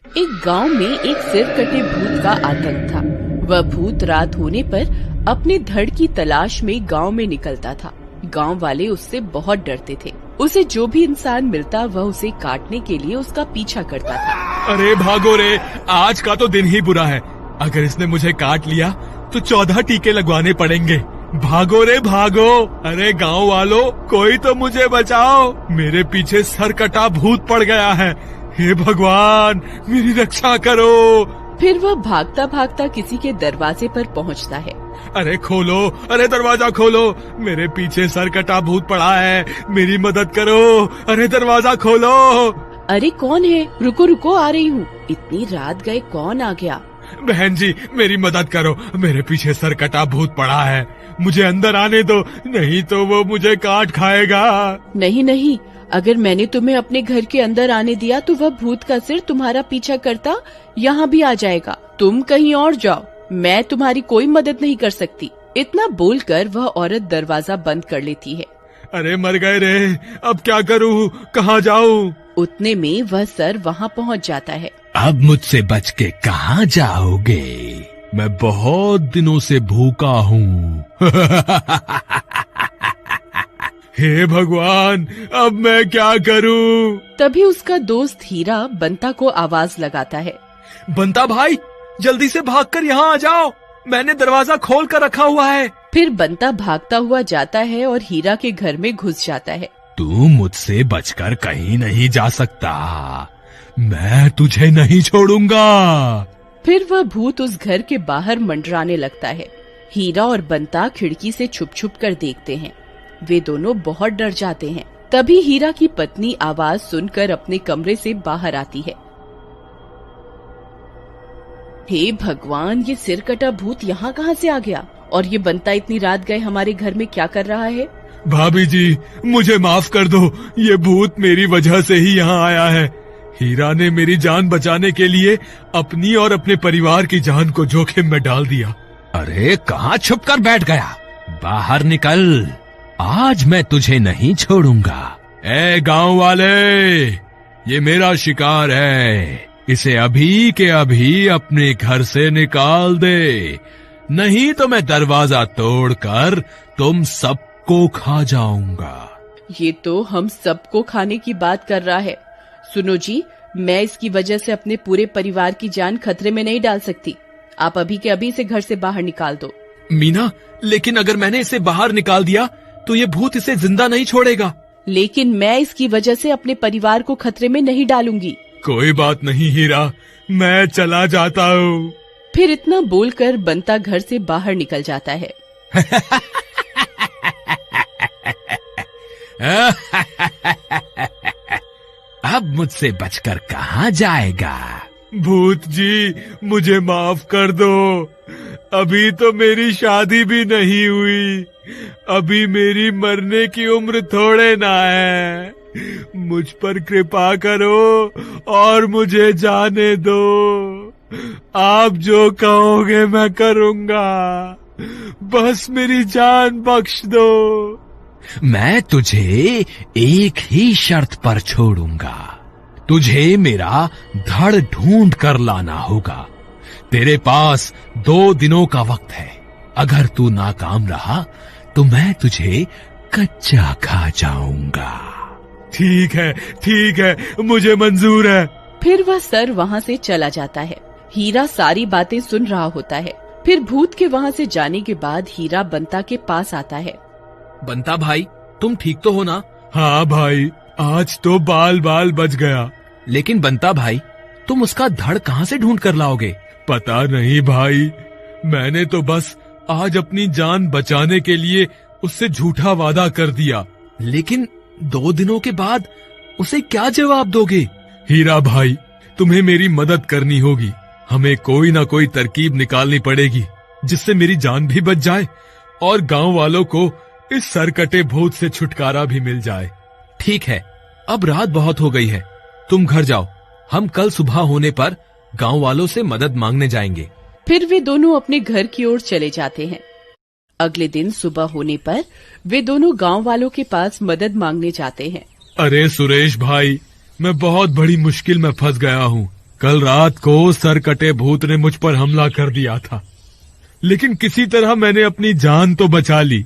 एक गांव में एक सिर कटे भूत का आतंक था। वह भूत रात होने पर अपने धड़ की तलाश में गांव में निकलता था। गांव वाले उससे बहुत डरते थे। उसे जो भी इंसान मिलता वह उसे काटने के लिए उसका पीछा करता था। अरे भागो रे, आज का तो दिन ही बुरा है। अगर इसने मुझे काट लिया तो 14 टीके लगवाने पड़ेंगे। भागो रे भागो। अरे गांव वालों, कोई तो मुझे बचाओ, मेरे पीछे सर कटा भूत पड़ गया है। हे भगवान, मेरी रक्षा करो। फिर वह भागता भागता किसी के दरवाजे पर पहुंचता है। अरे खोलो, अरे दरवाजा खोलो, मेरे पीछे सर कटा भूत पड़ा है, मेरी मदद करो। अरे दरवाजा खोलो। अरे कौन है? रुको रुको, आ रही हूँ। इतनी रात गए कौन आ गया? बहन जी, मेरी मदद करो, मेरे पीछे सर कटा भूत पड़ा है, मुझे अंदर आने दो, नहीं तो वो मुझे काट खाएगा। नहीं नहीं, अगर मैंने तुम्हें अपने घर के अंदर आने दिया तो वह भूत का सिर तुम्हारा पीछा करता यहाँ भी आ जाएगा। तुम कहीं और जाओ, मैं तुम्हारी कोई मदद नहीं कर सकती। इतना बोलकर वह औरत दरवाजा बंद कर लेती है। अरे मर गए रे, अब क्या करूँ, कहाँ जाऊँ? उतने में वह सर वहाँ पहुँच जाता है। अब मुझसे बच के कहाँ जाओगे? मैं बहुत दिनों से भूखा हूँ। हे भगवान, अब मैं क्या करूँ? तभी उसका दोस्त हीरा बंता को आवाज लगाता है। बंता भाई, जल्दी से भागकर यहाँ आ जाओ, मैंने दरवाजा खोल कर रखा हुआ है। फिर बंता भागता हुआ जाता है और हीरा के घर में घुस जाता है। तू मुझसे बचकर कहीं नहीं जा सकता, मैं तुझे नहीं छोड़ूंगा। फिर वह भूत उस घर के बाहर मंडराने लगता है। हीरा और बंता खिड़की से छुप छुप कर देखते हैं। वे दोनों बहुत डर जाते हैं। तभी हीरा की पत्नी आवाज सुनकर अपने कमरे से बाहर आती है। हे भगवान, ये सिर कटा भूत यहाँ कहाँ से आ गया? और ये बंता इतनी रात गए हमारे घर में क्या कर रहा है? भाभी जी, मुझे माफ कर दो, ये भूत मेरी वजह से ही यहाँ आया है। हीरा ने मेरी जान बचाने के लिए अपनी और अपने परिवार की जान को जोखिम में डाल दिया। अरे कहाँ छुप कर बैठ गया? बाहर निकल, आज मैं तुझे नहीं छोड़ूंगा। ए गांव वाले, ये मेरा शिकार है, इसे अभी के अभी अपने घर से निकाल दे, नहीं तो मैं दरवाजा तोड़कर तुम सबको खा जाऊंगा। ये तो हम सबको खाने की बात कर रहा है। सुनो जी, मैं इसकी वजह से अपने पूरे परिवार की जान खतरे में नहीं डाल सकती। आप अभी के अभी इसे घर से बाहर निकाल दो। मीना, लेकिन अगर मैंने इसे बाहर निकाल दिया तो ये भूत इसे जिंदा नहीं छोड़ेगा। लेकिन मैं इसकी वजह से अपने परिवार को खतरे में नहीं डालूंगी। कोई बात नहीं हीरा, मैं चला जाता हूँ। फिर इतना बोलकर बंता घर से बाहर निकल जाता है। अब मुझसे बचकर कहाँ जाएगा? भूत जी, मुझे माफ कर दो, अभी तो मेरी शादी भी नहीं हुई, अभी मेरी मरने की उम्र थोड़े ना है, मुझ पर कृपा करो और मुझे जाने दो। आप जो कहोगे मैं करूँगा, बस मेरी जान बख्श दो। मैं तुझे एक ही शर्त पर छोड़ूंगा, तुझे मेरा धड़ ढूंढ कर लाना होगा। तेरे पास 2 दिनों का वक्त है, अगर तू नाकाम रहा तो मैं तुझे कच्चा खा जाऊंगा। ठीक है, मुझे मंजूर है। फिर वह सर वहाँ से चला जाता है। हीरा सारी बातें सुन रहा होता है। फिर भूत के वहाँ से जाने के बाद हीरा बंता के पास आता है। बंता भाई, तुम ठीक तो हो ना? हाँ भाई, आज तो बाल बाल बच गया। लेकिन बंता भाई, तुम उसका धड़ कहाँ से ढूंढ कर लाओगे? पता नहीं भाई, मैंने तो बस आज अपनी जान बचाने के लिए उससे झूठा वादा कर दिया। लेकिन 2 दिनों के बाद उसे क्या जवाब दोगे? हीरा भाई, तुम्हें मेरी मदद करनी होगी। हमें कोई ना कोई तरकीब निकालनी पड़ेगी जिससे मेरी जान भी बच जाए और गांव वालों को इस सरकटे भूत से छुटकारा भी मिल जाए। ठीक है, अब रात बहुत हो गई है, तुम घर जाओ, हम कल सुबह होने पर गांव वालों से मदद मांगने जाएंगे। फिर वे दोनों अपने घर की ओर चले जाते हैं। अगले दिन सुबह होने पर वे दोनों गांव वालों के पास मदद मांगने जाते हैं। अरे सुरेश भाई, मैं बहुत बड़ी मुश्किल में फंस गया हूँ, कल रात को सरकटे भूत ने मुझ पर हमला कर दिया था, लेकिन किसी तरह मैंने अपनी जान तो बचा ली।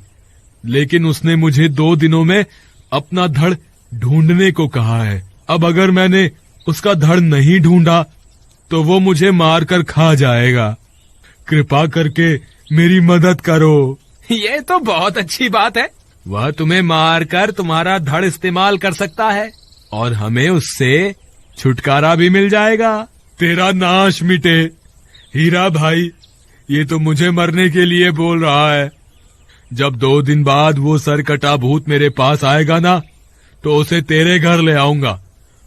लेकिन उसने मुझे 2 दिनों में अपना धड़ ढूंढने को कहा है। अब अगर मैंने उसका धड़ नहीं ढूंढा तो वो मुझे मार कर खा जाएगा। कृपा करके मेरी मदद करो। ये तो बहुत अच्छी बात है। वह तुम्हें मार कर तुम्हारा धड़ इस्तेमाल कर सकता है और हमें उससे छुटकारा भी मिल जाएगा। तेरा नाश मिटे। हीरा भाई, ये तो मुझे मरने के लिए बोल रहा है। जब 2 दिन बाद वो सरकटा भूत मेरे पास आएगा ना, तो उसे तेरे घर ले आऊंगा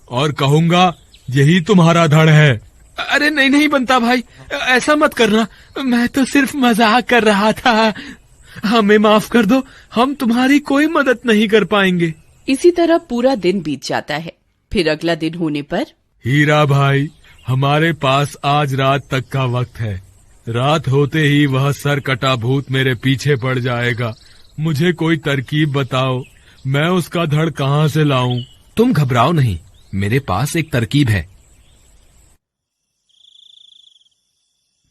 और कहूंगा यही तुम्हारा धड़ है। अरे नहीं नहीं बंता भाई, ऐसा मत करना। मैं तो सिर्फ मजाक कर रहा था। हमें माफ कर दो, हम तुम्हारी कोई मदद नहीं कर पाएंगे। इसी तरह पूरा दिन बीत जाता है। फिर अगला दिन होने पर, हीरा भाई, हमारे पास आज रात तक का वक्त है। रात होते ही वह सरकटा भूत मेरे पीछे पड़ जाएगा। मुझे कोई तरकीब बताओ, मैं उसका धड़ कहाँ से लाऊं? तुम घबराओ नहीं, मेरे पास एक तरकीब है।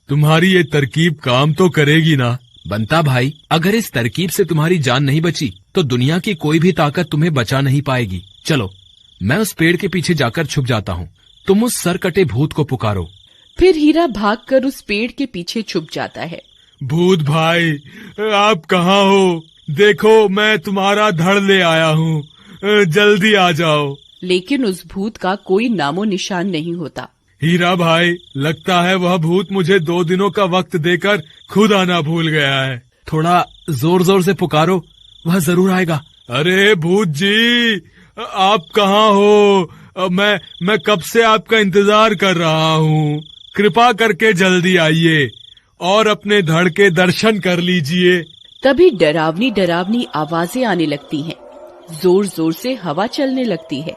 तुम्हारी ये तरकीब काम तो करेगी ना? बंता भाई, अगर इस तरकीब से तुम्हारी जान नहीं बची तो दुनिया की कोई भी ताकत तुम्हें बचा नहीं पाएगी। चलो, मैं उस पेड़ के पीछे जाकर छुप जाता हूँ। तुम उस सरकटे भूत को पुकारो। फिर हीरा भागकर उस पेड़ के पीछे छुप जाता है। भूत भाई, आप कहाँ हो? देखो, मैं तुम्हारा धड़ ले आया हूँ, जल्दी आ जाओ। लेकिन उस भूत का कोई नामो निशान नहीं होता। हीरा भाई, लगता है वह भूत मुझे 2 दिनों का वक्त देकर खुद आना भूल गया है। थोड़ा जोर जोर से पुकारो, वह जरूर आएगा। अरे भूत जी, आप कहाँ हो? मैं कब से आपका इंतजार कर रहा हूँ। कृपा करके जल्दी आइए और अपने धड़ के दर्शन कर लीजिए। तभी डरावनी डरावनी आवाजें आने लगती हैं। जोर जोर से हवा चलने लगती है।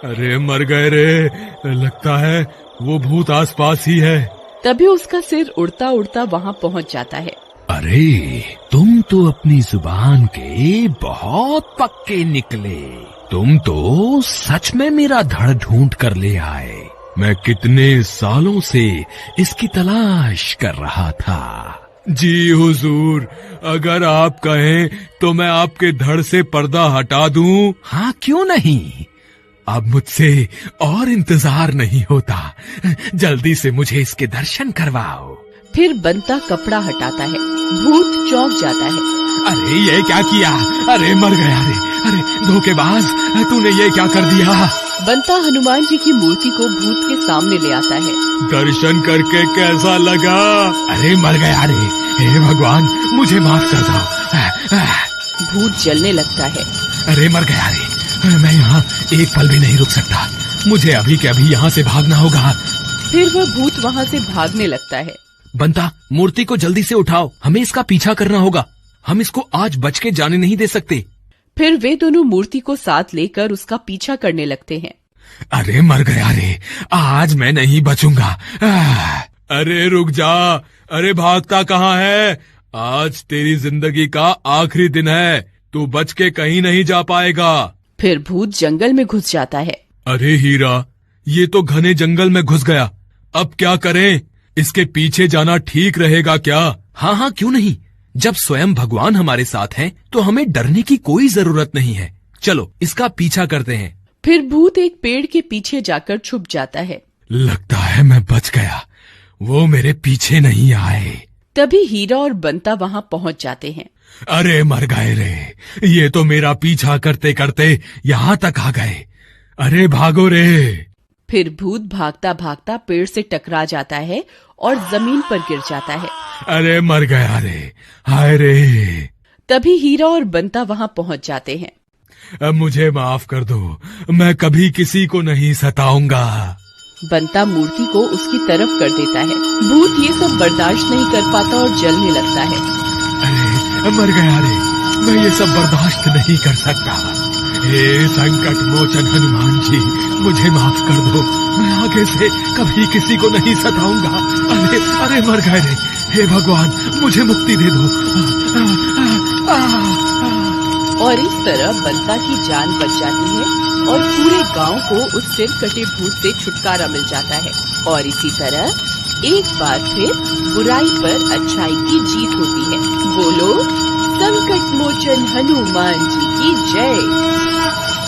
अरे मर गए रे, लगता है वो भूत आसपास ही है। तभी उसका सिर उड़ता उड़ता वहाँ पहुँच जाता है। अरे, तुम तो अपनी जुबान के बहुत पक्के निकले। तुम तो सच में मेरा धड़ ढूंढ कर ले आए। मैं कितने सालों से इसकी तलाश कर रहा था। जी हुजूर, अगर आप कहें तो मैं आपके धड़ से पर्दा हटा दूं। हाँ, क्यों नहीं। अब मुझसे और इंतजार नहीं होता। जल्दी से मुझे इसके दर्शन करवाओ। फिर बंता कपड़ा हटाता है। भूत चौंक जाता है। अरे ये क्या किया? अरे मर गया रे। अरे धोखेबाज, तूने ये क्या कर दिया? बंता हनुमान जी की मूर्ति को भूत के सामने ले आता है। दर्शन करके कैसा लगा? अरे मर गया रे। हे भगवान, मुझे माफ कर दो। भूत जलने लगता है। अरे मर गया रे। मैं यहाँ एक पल भी नहीं रुक सकता। मुझे अभी के अभी यहाँ से भागना होगा। फिर वह भूत वहाँ से भागने लगता है। बंता, मूर्ति को जल्दी से उठाओ, हमें इसका पीछा करना होगा। हम इसको आज बच के जाने नहीं दे सकते। फिर वे दोनों मूर्ति को साथ लेकर उसका पीछा करने लगते हैं। अरे मर गया रे, आज मैं नहीं बचूंगा। अरे रुक जा, अरे भागता कहाँ है? आज तेरी जिंदगी का आखिरी दिन है, तू बच के कहीं नहीं जा पाएगा। फिर भूत जंगल में घुस जाता है। अरे हीरा, ये तो घने जंगल में घुस गया। अब क्या करें? इसके पीछे जाना ठीक रहेगा क्या? हाँ हाँ, क्यों नहीं। जब स्वयं भगवान हमारे साथ हैं, तो हमें डरने की कोई जरूरत नहीं है। चलो इसका पीछा करते हैं। फिर भूत एक पेड़ के पीछे जाकर छुप जाता है। लगता है मैं बच गया, वो मेरे पीछे नहीं आए। तभी हीरा और बंता वहाँ पहुँच जाते हैं। अरे मर गए रे, ये तो मेरा पीछा करते करते यहाँ तक आ गए। अरे भागो रे। फिर भूत भागता भागता पेड़ से टकरा जाता है और जमीन पर गिर जाता है। अरे मर गया रे, हाय रे। तभी हीरा और बंता वहाँ पहुँच जाते हैं। अब मुझे माफ कर दो, मैं कभी किसी को नहीं सताऊंगा। बंता मूर्ति को उसकी तरफ कर देता है। भूत ये सब बर्दाश्त नहीं कर पाता और जलने लगता है। अरे मर गया रे, मैं ये सब बर्दाश्त नहीं कर सकता। हे संकट मोचन हनुमान जी, मुझे माफ कर दो, मैं आगे से कभी किसी को नहीं सताऊंगा। अरे अरे मर गए रे, हे भगवान, मुझे मुक्ति दे दो। और इस तरह बंता की जान बच जाती है और पूरे गांव को उस सिर कटे भूत से छुटकारा मिल जाता है। और इसी तरह एक बार फिर बुराई पर अच्छाई की जीत होती है। बोलो संकट मोचन हनुमान जी की जय।